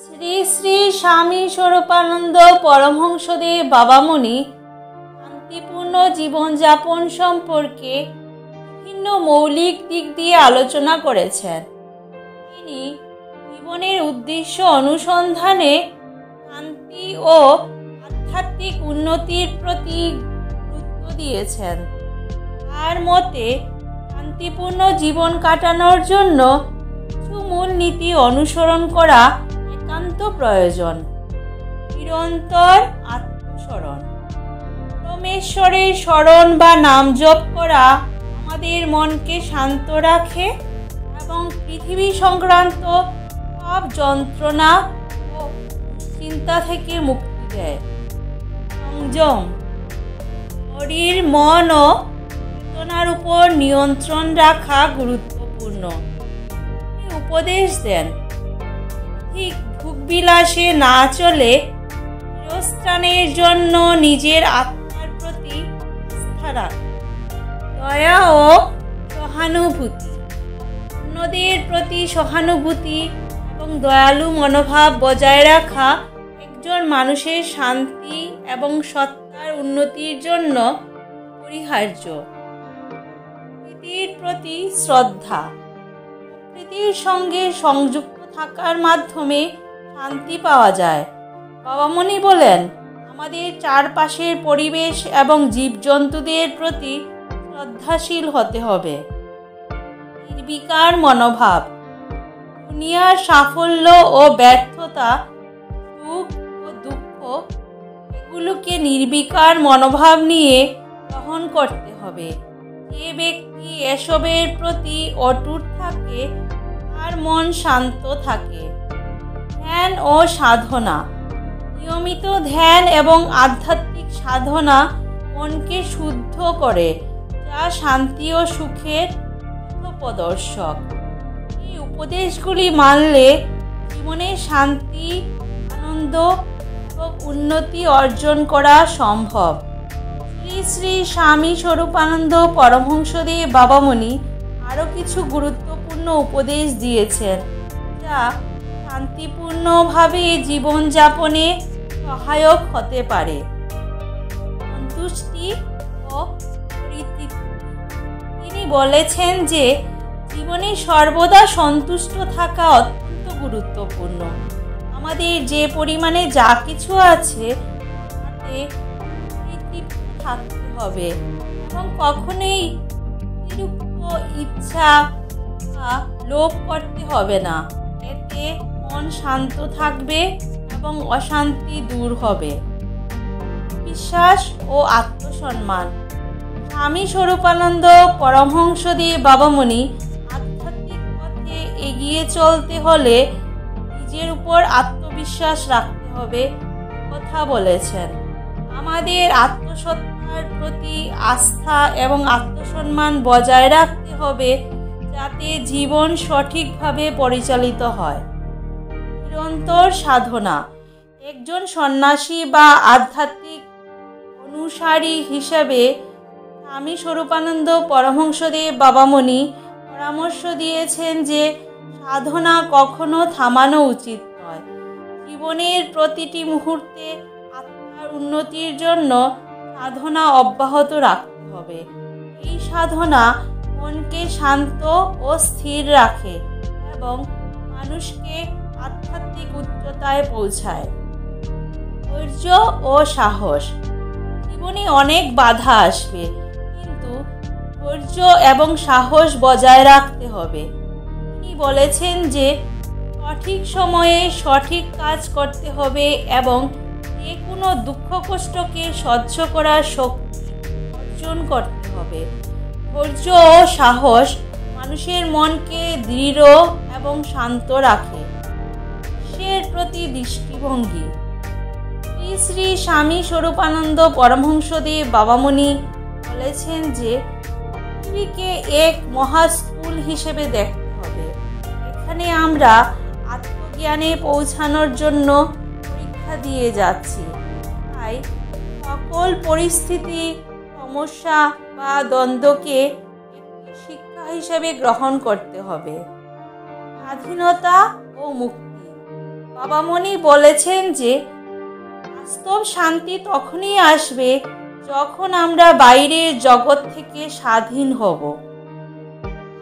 শ্রী শ্রী স্বামী স্বরূপানন্দ পরমহংসদেব বাবামণি শান্তিপূর্ণ জীবনযাপন সম্পর্কে বিভিন্ন মৌলিক দিক দিয়ে আলোচনা করেছেন। তিনি জীবনের উদ্দেশ্য অনুসন্ধানে শান্তি ও আধ্যাত্মিক উন্নতির প্রতি গুরুত্ব দিয়েছেন। তার মতে শান্তিপূর্ণ জীবন কাটানোর জন্য কিছু মূল নীতি অনুসরণ করা একান্ত প্রয়োজন। নিরন্তর আত্মস্মরণ। পরমেশ্বরের স্মরণ বা নাম জপ করা আমাদের মনকে শান্ত রাখে এবং পৃথিবী সংক্রান্ত সব যন্ত্রণা ও চিন্তা থেকে মুক্তি দেয়। সংযম। শরীর, মন ও চেতনার উপর নিয়ন্ত্রণ রাখা গুরুত্বপূর্ণ। তিনি উপদেশ দেন, ঠিক ভোগবিলাসে না চলে চিরস্থানের জন্য নিজের আত্মার প্রতি আস্থা রাখা। দয়া ও সহানুভূতি। অন্যদের প্রতি সহানুভূতি এবং দয়ালু মনোভাব বজায় রাখা একজন মানুষের শান্তি এবং সত্তার উন্নতির জন্য অপরিহার্য। প্রকৃতির প্রতি শ্রদ্ধা। প্রকৃতির সঙ্গে সংযুক্ত থাকার মাধ্যমে শান্তি পাওয়া যায়। বাবামণি বলেন, আমাদের চারপাশের পরিবেশ এবং জীবজন্তুদের প্রতি শ্রদ্ধাশীল হতে হবে। নির্বিকার মনোভাব। দুনিয়ার সাফল্য ও ব্যর্থতা, সুখ ও দুঃখ এগুলোকে নির্বিকার মনোভাব নিয়ে গ্রহণ করতে হবে। যে ব্যক্তি এসবের প্রতি অটুট থাকে তার মন শান্ত থাকে। ধ্যান ও সাধনা। নিয়মিত ধ্যান এবং আধ্যাত্মিক সাধনা মনকে শুদ্ধ করে, যা শান্তি ও সুখের পথপ্রদর্শক। এই উপদেশগুলি মানলে জীবনে শান্তি, আনন্দ এবং উন্নতি অর্জন করা সম্ভব। শ্রী শ্রী স্বামী স্বরূপানন্দ পরমহংসদেব বাবামণি আরও কিছু গুরুত্বপূর্ণ উপদেশ দিয়েছেন, যা শান্তিপূর্ণভাবে জীবনযাপনে সহায়ক হতে পারে। সন্তুষ্টি ও পরিতৃপ্তি। তিনি বলেছেন যে জীবনে সর্বদা সন্তুষ্ট থাকা অত্যন্ত গুরুত্বপূর্ণ। আমাদের যে পরিমাণে যা কিছু আছে তাতে পরিতৃপ্ত থাকতে হবে এবং কখনোই অতিরিক্ত ইচ্ছা বা লোভ করতে হবে না। এতে মন শান্ত থাকবে এবং অশান্তি দূর হবে। বিশ্বাস ও আত্মসম্মান। স্বামী স্বরূপানন্দ পরমহংসদেব বাবামণি আধ্যাত্মিক পথে এগিয়ে চলতে হলে নিজের উপর আত্মবিশ্বাস রাখতে হবে কথা বলেছেন। আমাদের আত্মসত্তার প্রতি আস্থা এবং আত্মসম্মান বজায় রাখতে হবে, যাতে জীবন সঠিকভাবে পরিচালিত হয়। নিরন্তর সাধনা। একজন সন্ন্যাসী বা আধ্যাত্মিক অনুসারী হিসেবে স্বামী স্বরূপানন্দ পরমহংসদেব বাবামণি পরামর্শ দিয়েছেন যে সাধনা কখনো থামানো উচিত নয়। জীবনের প্রতিটি মুহূর্তে আত্মার উন্নতির জন্য সাধনা অব্যাহত রাখতে হবে। এই সাধনা মনকে শান্ত ও স্থির রাখে এবং মানুষকে আধ্যাত্মিক উচ্চতায় পৌঁছায়। ধৈর্য ও সাহস। জীবনে অনেক বাধা আসবে, কিন্তু ধৈর্য এবং সাহস বজায় রাখতে হবে। তিনি বলেছেন যে সঠিক সময়ে সঠিক কাজ করতে হবে এবং যে কোনো দুঃখ কষ্টকে সহ্য করার শক্তি অর্জন করতে হবে। ধৈর্য ও সাহস মানুষের মনকে দৃঢ় এবং শান্ত রাখে। ঈশ্বরের প্রতি দৃষ্টিভঙ্গি। শ্রী শ্রী স্বামী স্বরূপানন্দ পরমহংসদেব বাবামণি বলেছেন যে পৃথিবীকে এক মহাস্কুল হিসেবে দেখতে হবে। এখানে আমরা আত্মজ্ঞানে পৌঁছানোর জন্য পরীক্ষা দিয়ে যাচ্ছি। তাই সকল পরিস্থিতি, সমস্যা বা দ্বন্দ্বকে একটি শিক্ষা হিসেবে গ্রহণ করতে হবে। স্বাধীনতা ও মুক্তি। বাবামণি বলেছেন যে বাস্তব শান্তি তখনই আসবে যখন আমরা বাইরের জগৎ থেকে স্বাধীন হব।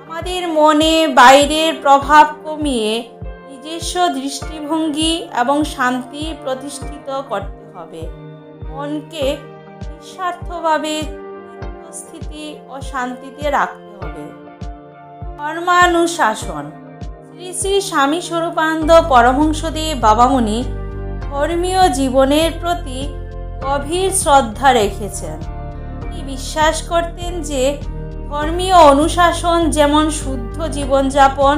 আমাদের মনে বাইরের প্রভাব কমিয়ে নিজস্ব দৃষ্টিভঙ্গি এবং শান্তি প্রতিষ্ঠিত করতে হবে। মনকে নিঃস্বার্থভাবে স্থিতি ও শান্তিতে রাখতে হবে। ধর্মানুশাসন। শ্রী শ্রী স্বামী স্বরূপানন্দ পরমহংসদেব বাবামণি ধর্মীয় জীবনের প্রতি গভীর শ্রদ্ধা রেখেছেন। তিনি বিশ্বাস করতেন যে ধর্মীয় অনুশাসন যেমন শুদ্ধ জীবনযাপন,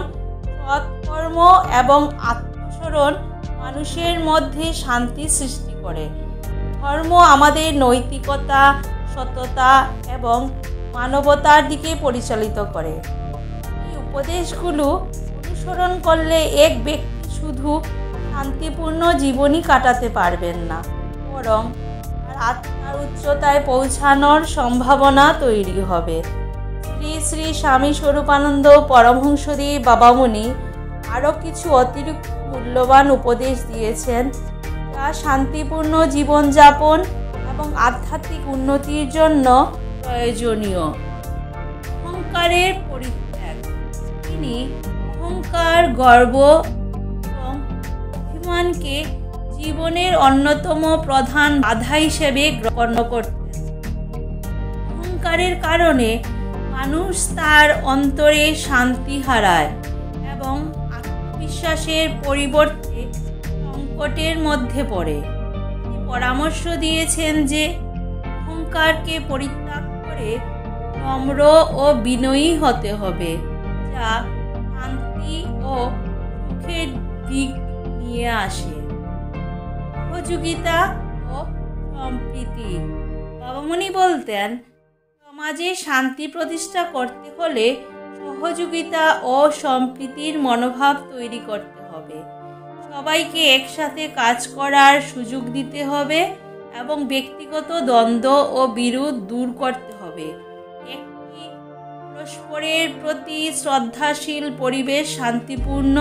সৎকর্ম এবং আত্মস্মরণ মানুষের মধ্যে শান্তি সৃষ্টি করে। ধর্ম আমাদের নৈতিকতা, সততা এবং মানবতার দিকে পরিচালিত করে। এই উপদেশগুলো অনুসরণ করলে এক ব্যক্তি শুধু শান্তিপূর্ণ জীবনই কাটাতে পারবেন না, বরং তার আত্মার উচ্চতায় পৌঁছানোর সম্ভাবনা তৈরি হবে। শ্রী শ্রী স্বামী স্বরূপানন্দ পরমহংসদেব বাবামণি আরও কিছু অতিরিক্ত মূল্যবান উপদেশ দিয়েছেন, যা শান্তিপূর্ণ জীবনযাপন এবং আধ্যাত্মিক উন্নতির জন্য প্রয়োজনীয়। অহংকারের পরিত্যাগ। তিনি অহংকার, গর্ব এবং অভিমানকে জীবনের অন্যতম প্রধান বাধা হিসেবে গণ্য করতেন। অহংকারের কারণে মানুষ তার অন্তরে শান্তি হারায় এবং আত্মবিশ্বাসের পরিবর্তে সংকটের মধ্যে পড়ে। তিনি পরামর্শ দিয়েছেন যে অহংকারকে পরিত্যাগ করে নম্র ও বিনয়ী হতে হবে, যা শান্তি ও সুখের দিক নিয়ে আসে। সহযোগিতা ও সম্প্রীতি। বাবামণি বলতেন, সমাজে শান্তি প্রতিষ্ঠা করতে হলে সহযোগিতা ও সম্প্রীতির মনোভাব তৈরি করতে হবে। সবাইকে একসাথে কাজ করার সুযোগ দিতে হবে এবং ব্যক্তিগত দ্বন্দ্ব ও বিরোধ দূর করতে হবে। একটি পরস্পরের প্রতি শ্রদ্ধাশীল পরিবেশ শান্তিপূর্ণ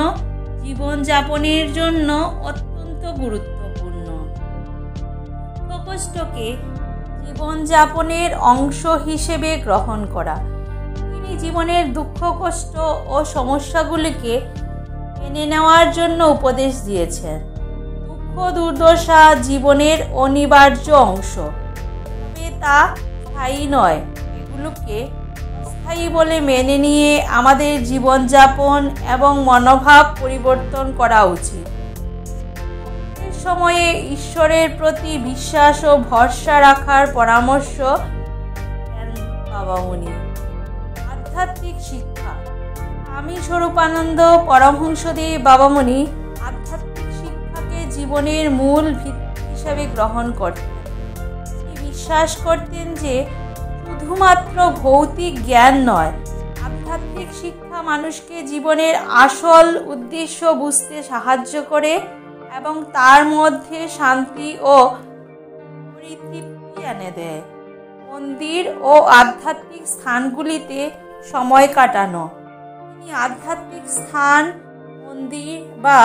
জীবনযাপনের জন্য অত্যন্ত গুরুত্বপূর্ণ। কষ্টকে জীবনযাপনের অংশ হিসেবে গ্রহণ করা। তিনি জীবনের দুঃখ, কষ্ট ও সমস্যাগুলিকে মেনে নেওয়ার জন্য উপদেশ দিয়েছেন। দুঃখ, দুর্দশা জীবনের অনিবার্য অংশ, তবে তা স্থায়ী নয়। এগুলোকে অস্থায়ী বলে মেনে নিয়ে আমাদের জীবনযাপন এবং মনোভাব পরিবর্তন করা উচিত। সময়ে ঈশ্বরের প্রতি বিশ্বাস ও ভরসা রাখার পরামর্শ দেন বাবামণি। আধ্যাত্মিক শিক্ষা। স্বামী স্বরূপানন্দ পরমহংসদেব বাবামণি আধ্যাত্মিক শিক্ষাকে জীবনের মূল ভিত্তি হিসেবে গ্রহণ করতেন। তিনি বিশ্বাস করতেন যে শুধুমাত্র ভৌতিক জ্ঞান নয়, আধ্যাত্মিক শিক্ষা মানুষকে জীবনের আসল উদ্দেশ্য বুঝতে সাহায্য করে এবং তার মধ্যে শান্তি ও পরিতৃপ্তি এনে দেয়। মন্দির ও আধ্যাত্মিক স্থানগুলিতে সময় কাটানো। তিনি আধ্যাত্মিক স্থান, মন্দির বা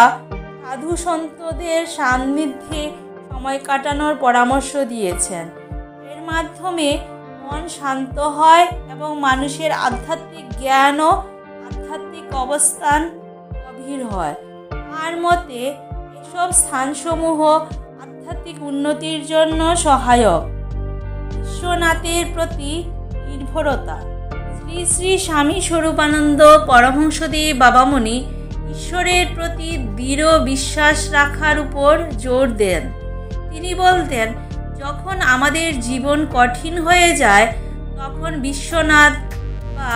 সাধু সন্তদের সান্নিধ্যে সময় কাটানোর পরামর্শ দিয়েছেন। এর মাধ্যমে মন শান্ত হয় এবং মানুষের আধ্যাত্মিক জ্ঞান ও আধ্যাত্মিক অবস্থান গভীর হয়। তার মতে এসব স্থানসমূহ আধ্যাত্মিক উন্নতির জন্য সহায়ক। বিশ্বনাথের প্রতি নির্ভরতা। শ্রী শ্রী স্বামী স্বরূপানন্দ পরমহংসদেব বাবামণি ঈশ্বরের প্রতি দৃঢ় বিশ্বাস রাখার উপর জোর দেন। তিনি বলতেন, যখন আমাদের জীবন কঠিন হয়ে যায়, তখন বিশ্বনাথ বা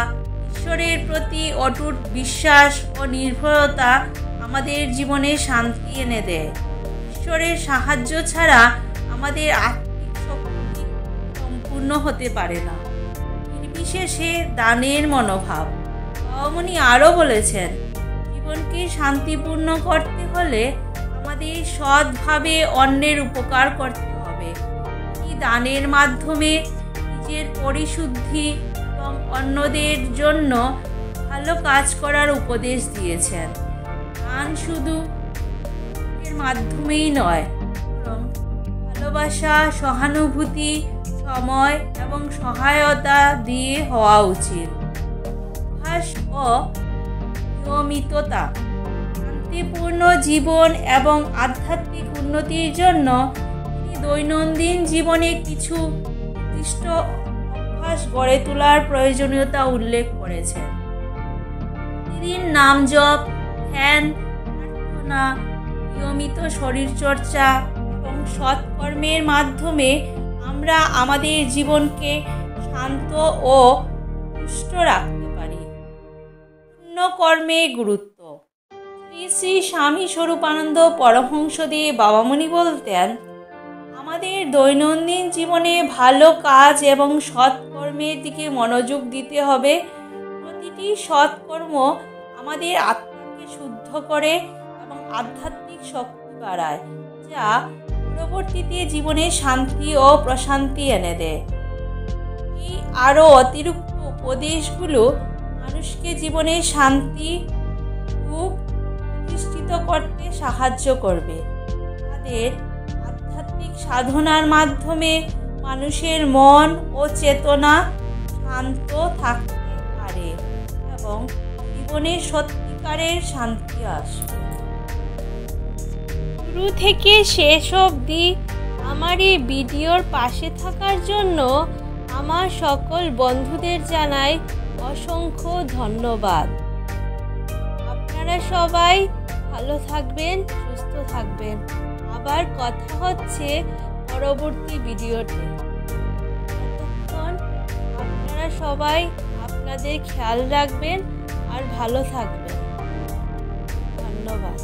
ঈশ্বরের প্রতি অটুট বিশ্বাস ও নির্ভরতা আমাদের জীবনে শান্তি এনে দেয়। ঈশ্বরের সাহায্য ছাড়া আমাদের আত্মিক শক্তি সম্পূর্ণ হতে পারে না। নির্বিশেষে দানের মনোভাব। বাবামণি আরও বলেছেন, জীবনকে শান্তিপূর্ণ করতে হলে আমাদের সৎভাবে অন্যের উপকার করতে হবে। এই দানের মাধ্যমে নিজের পরিশুদ্ধি এবং অন্যদের জন্য ভালো কাজ করার উপদেশ দিয়েছেন। দান শুধু মাধ্যমেই নয়, বরং ভালোবাসা, সহানুভূতি, সময় এবং সহায়তা দিয়ে হওয়া উচিত। অভ্যাস ও নিয়মিততা শান্তিপূর্ণ জীবন এবং আধ্যাত্মিক উন্নতির জন্য তিনি দৈনন্দিন জীবনে কিছু নির্দিষ্ট অভ্যাস গড়ে তোলার প্রয়োজনীয়তা উল্লেখ করেছেন। প্রতিদিন নাম জপ, ধ্যান, প্রার্থনা, নিয়মিত শরীরচর্চা এবং সৎকর্মের মাধ্যমে আমরা আমাদের জীবনকে শান্ত ও সুস্থ রাখতে পারি। পুণ্যকর্মে গুরুত্ব। শ্রী শ্রী স্বামী স্বরূপানন্দ পরমহংসদেব বাবামণি বলতেন, আমাদের দৈনন্দিন জীবনে ভালো কাজ এবং সৎকর্মের দিকে মনোযোগ দিতে হবে। প্রতিটি সৎকর্ম আমাদের আত্মাকে শুদ্ধ করে এবং আধ্যাত্মিক শক্তি বাড়ায়, যা পরবর্তীতে জীবনে শান্তি ও প্রশান্তি এনে দেয়। এই আরও অতিরিক্ত উপদেশগুলো মানুষকে জীবনে শান্তি, সুখ প্রতিষ্ঠিত করতে সাহায্য করবে। তাদের আধ্যাত্মিক সাধনার মাধ্যমে মানুষের মন ও চেতনা শান্ত থাকতে পারে এবং জীবনে সত্যিকারের শান্তি আসবে। শুরু থেকে শেষ অবধি আমার এই ভিডিওর পাশে থাকার জন্য আমার সকল বন্ধুদের জানাই অসংখ্য ধন্যবাদ। আপনারা সবাই ভালো থাকবেন, সুস্থ থাকবেন। আবার কথা হচ্ছে পরবর্তী ভিডিওতে। ততক্ষণ আপনারা সবাই আপনাদের খেয়াল রাখবেন আর ভালো থাকবেন। ধন্যবাদ।